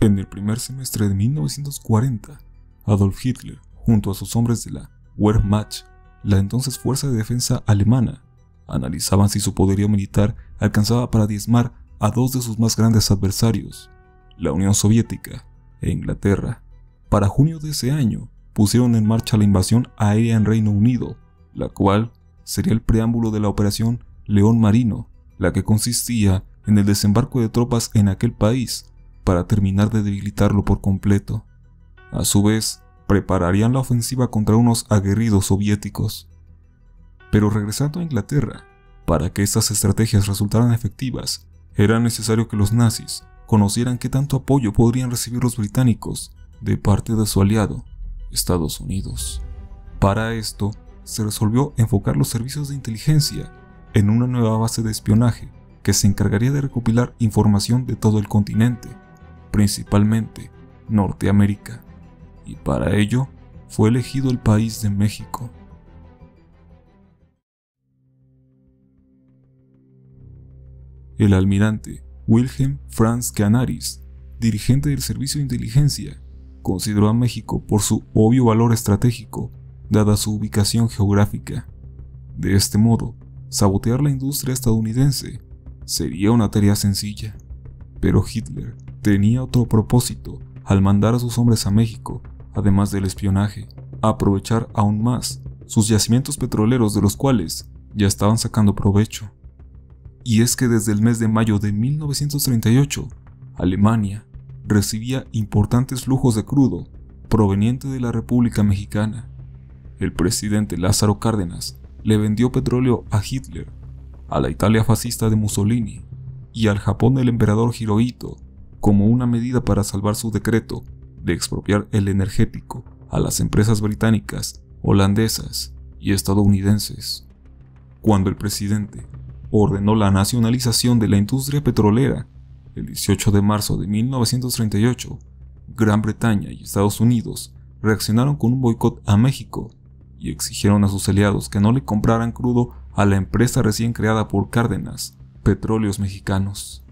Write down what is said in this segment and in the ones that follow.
En el primer semestre de 1940, Adolf Hitler, junto a sus hombres de la Wehrmacht, la entonces Fuerza de Defensa Alemana, analizaban si su poderío militar alcanzaba para diezmar a dos de sus más grandes adversarios, la Unión Soviética e Inglaterra. Para junio de ese año, pusieron en marcha la invasión aérea en Reino Unido, la cual sería el preámbulo de la Operación León Marino, la que consistía en el desembarco de tropas en aquel país para terminar de debilitarlo por completo. A su vez, prepararían la ofensiva contra unos aguerridos soviéticos. Pero regresando a Inglaterra, para que estas estrategias resultaran efectivas, era necesario que los nazis conocieran qué tanto apoyo podrían recibir los británicos de parte de su aliado, Estados Unidos. Para esto, se resolvió enfocar los servicios de inteligencia en una nueva base de espionaje que se encargaría de recopilar información de todo el continente, principalmente Norteamérica, y para ello fue elegido el país de México. El almirante Wilhelm Franz Canaris, dirigente del Servicio de Inteligencia, consideró a México por su obvio valor estratégico, dada su ubicación geográfica. De este modo, sabotear la industria estadounidense sería una tarea sencilla. Pero Hitler tenía otro propósito al mandar a sus hombres a México, además del espionaje, aprovechar aún más sus yacimientos petroleros de los cuales ya estaban sacando provecho. Y es que desde el mes de mayo de 1938, Alemania recibía importantes flujos de crudo proveniente de la República Mexicana. El presidente Lázaro Cárdenas le vendió petróleo a Hitler, a la Italia fascista de Mussolini y al Japón del emperador Hirohito como una medida para salvar su decreto de expropiar el energético a las empresas británicas, holandesas y estadounidenses. Cuando el presidente ordenó la nacionalización de la industria petrolera, el 18 de marzo de 1938, Gran Bretaña y Estados Unidos reaccionaron con un boicot a México y exigieron a sus aliados que no le compraran crudo a la empresa recién creada por Cárdenas, Petróleos Mexicanos.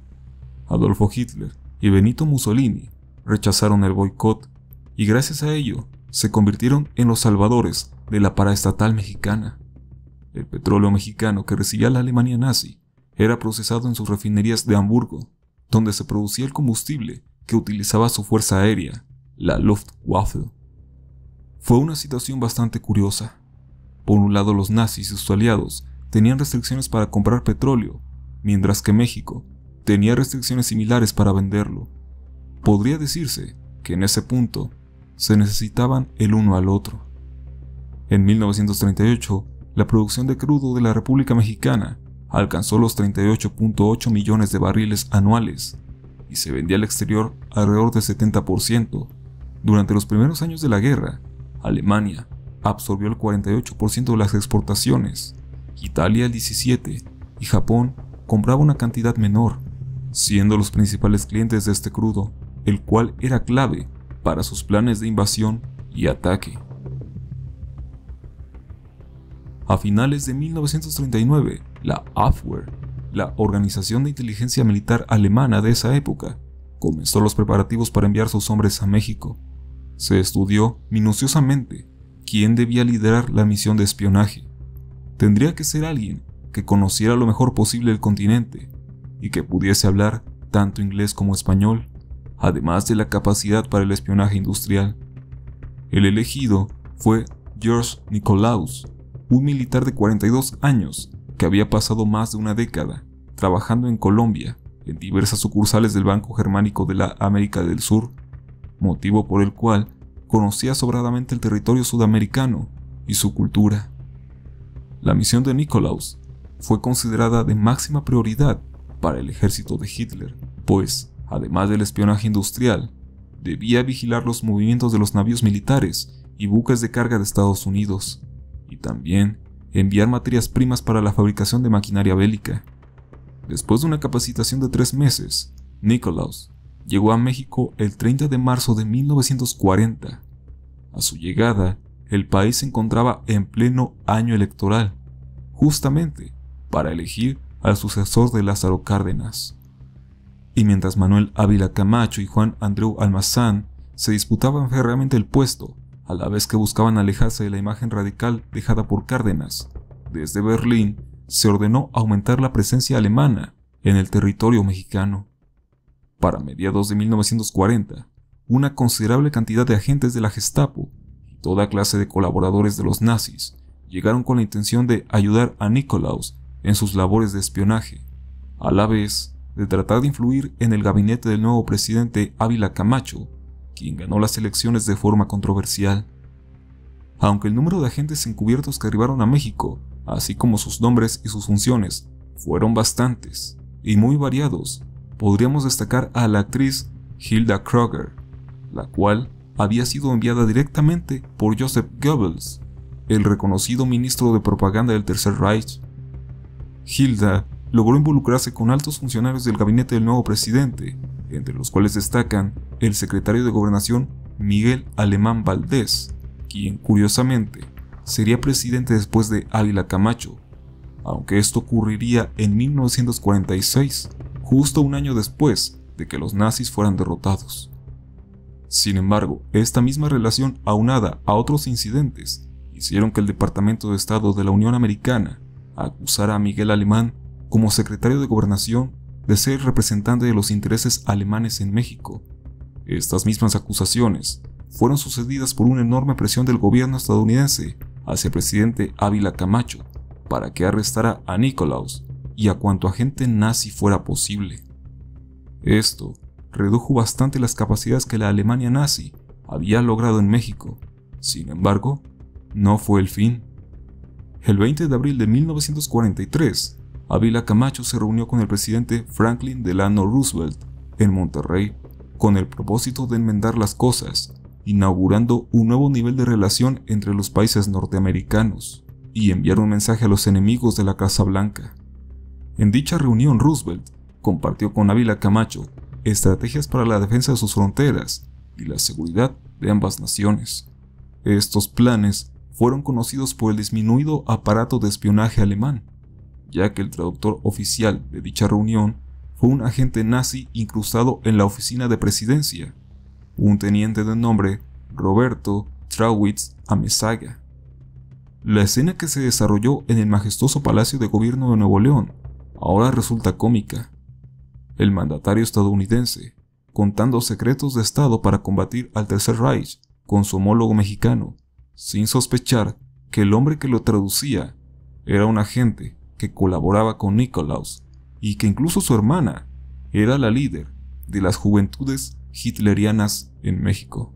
Adolfo Hitler y Benito Mussolini rechazaron el boicot y gracias a ello se convirtieron en los salvadores de la paraestatal mexicana. El petróleo mexicano que recibía la Alemania nazi era procesado en sus refinerías de Hamburgo, donde se producía el combustible que utilizaba su fuerza aérea, la Luftwaffe. Fue una situación bastante curiosa. Por un lado, los nazis y sus aliados tenían restricciones para comprar petróleo, mientras que México tenía restricciones similares para venderlo. Podría decirse que en ese punto se necesitaban el uno al otro. En 1938, la producción de crudo de la República Mexicana alcanzó los 38.8 millones de barriles anuales y se vendía al exterior alrededor del 70%. Durante los primeros años de la guerra, Alemania absorbió el 48% de las exportaciones, Italia el 17% y Japón compraba una cantidad menor, siendo los principales clientes de este crudo, el cual era clave para sus planes de invasión y ataque. A finales de 1939, la Abwehr, la organización de inteligencia militar alemana de esa época, comenzó los preparativos para enviar sus hombres a México. Se estudió minuciosamente quién debía liderar la misión de espionaje. Tendría que ser alguien que conociera lo mejor posible el continente y que pudiese hablar tanto inglés como español, además de la capacidad para el espionaje industrial. El elegido fue George Nikolaus, un militar de 42 años que había pasado más de una década trabajando en Colombia en diversas sucursales del Banco Germánico de la América del Sur, motivo por el cual conocía sobradamente el territorio sudamericano y su cultura. La misión de Nikolaus fue considerada de máxima prioridad para el ejército de Hitler, pues, además del espionaje industrial, debía vigilar los movimientos de los navíos militares y buques de carga de Estados Unidos, y también enviar materias primas para la fabricación de maquinaria bélica. Después de una capacitación de 3 meses, Nikolaus llegó a México el 30 de marzo de 1940. A su llegada, el país se encontraba en pleno año electoral, justamente para elegir al sucesor de Lázaro Cárdenas. Y mientras Manuel Ávila Camacho y Juan Andreu Almazán se disputaban férreamente el puesto, a la vez que buscaban alejarse de la imagen radical dejada por Cárdenas, desde Berlín se ordenó aumentar la presencia alemana en el territorio mexicano. Para mediados de 1940, una considerable cantidad de agentes de la Gestapo y toda clase de colaboradores de los nazis llegaron con la intención de ayudar a Nikolaus en sus labores de espionaje, a la vez de tratar de influir en el gabinete del nuevo presidente Ávila Camacho, quien ganó las elecciones de forma controversial. Aunque el número de agentes encubiertos que arribaron a México, así como sus nombres y sus funciones, fueron bastantes y muy variados, podríamos destacar a la actriz Hilda Kroger, la cual había sido enviada directamente por Joseph Goebbels, el reconocido ministro de propaganda del Tercer Reich. Hilda logró involucrarse con altos funcionarios del gabinete del nuevo presidente, entre los cuales destacan el secretario de Gobernación Miguel Alemán Valdés, quien curiosamente sería presidente después de Ávila Camacho, aunque esto ocurriría en 1946, justo un año después de que los nazis fueran derrotados. Sin embargo, esta misma relación aunada a otros incidentes hicieron que el Departamento de Estado de la Unión Americana acusara a Miguel Alemán como secretario de Gobernación de ser representante de los intereses alemanes en México. Estas mismas acusaciones fueron sucedidas por una enorme presión del gobierno estadounidense hacia el presidente Ávila Camacho para que arrestara a Nikolaus y a cuanto agente nazi fuera posible. Esto redujo bastante las capacidades que la Alemania nazi había logrado en México. Sin embargo, no fue el fin. El 20 de abril de 1943, Ávila Camacho se reunió con el presidente Franklin Delano Roosevelt en Monterrey con el propósito de enmendar las cosas, inaugurando un nuevo nivel de relación entre los países norteamericanos y enviar un mensaje a los enemigos de la Casa Blanca. En dicha reunión, Roosevelt compartió con Ávila Camacho estrategias para la defensa de sus fronteras y la seguridad de ambas naciones. Estos planes fueron conocidos por el disminuido aparato de espionaje alemán, ya que el traductor oficial de dicha reunión fue un agente nazi incrustado en la oficina de presidencia, un teniente de nombre Roberto Trauwitz Amezaga. La escena que se desarrolló en el majestuoso Palacio de Gobierno de Nuevo León ahora resulta cómica. El mandatario estadounidense, contando secretos de Estado para combatir al Tercer Reich con su homólogo mexicano, sin sospechar que el hombre que lo traducía era un agente que colaboraba con Nikolaus y que incluso su hermana era la líder de las juventudes hitlerianas en México.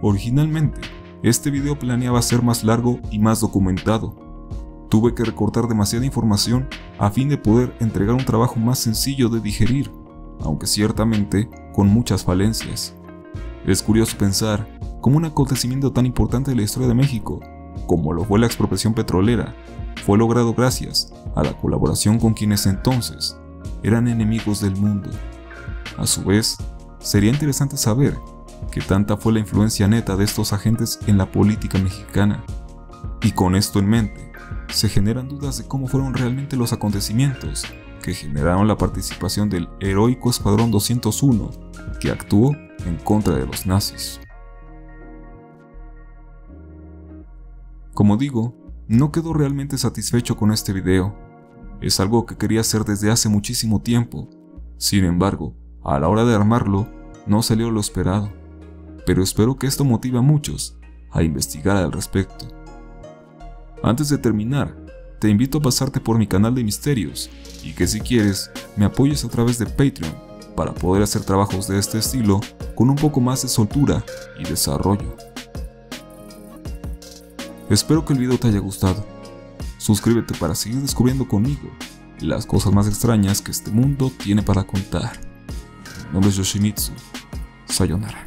Originalmente, este video planeaba ser más largo y más documentado. Tuve que recortar demasiada información a fin de poder entregar un trabajo más sencillo de digerir, aunque ciertamente con muchas falencias. Es curioso pensar cómo un acontecimiento tan importante de la historia de México, como lo fue la expropiación petrolera, fue logrado gracias a la colaboración con quienes entonces eran enemigos del mundo. A su vez, sería interesante saber qué tanta fue la influencia neta de estos agentes en la política mexicana. Y con esto en mente, se generan dudas de cómo fueron realmente los acontecimientos que generaron la participación del heroico Escuadrón 201 que actuó en contra de los nazis. Como digo, no quedo realmente satisfecho con este video. Es algo que quería hacer desde hace muchísimo tiempo. Sin embargo, a la hora de armarlo, no salió lo esperado. Pero espero que esto motive a muchos a investigar al respecto. Antes de terminar, te invito a pasarte por mi canal de misterios y que si quieres, me apoyes a través de Patreon para poder hacer trabajos de este estilo con un poco más de soltura y desarrollo. Espero que el video te haya gustado. Suscríbete para seguir descubriendo conmigo las cosas más extrañas que este mundo tiene para contar. Mi nombre es Yoshimitsu. Sayonara.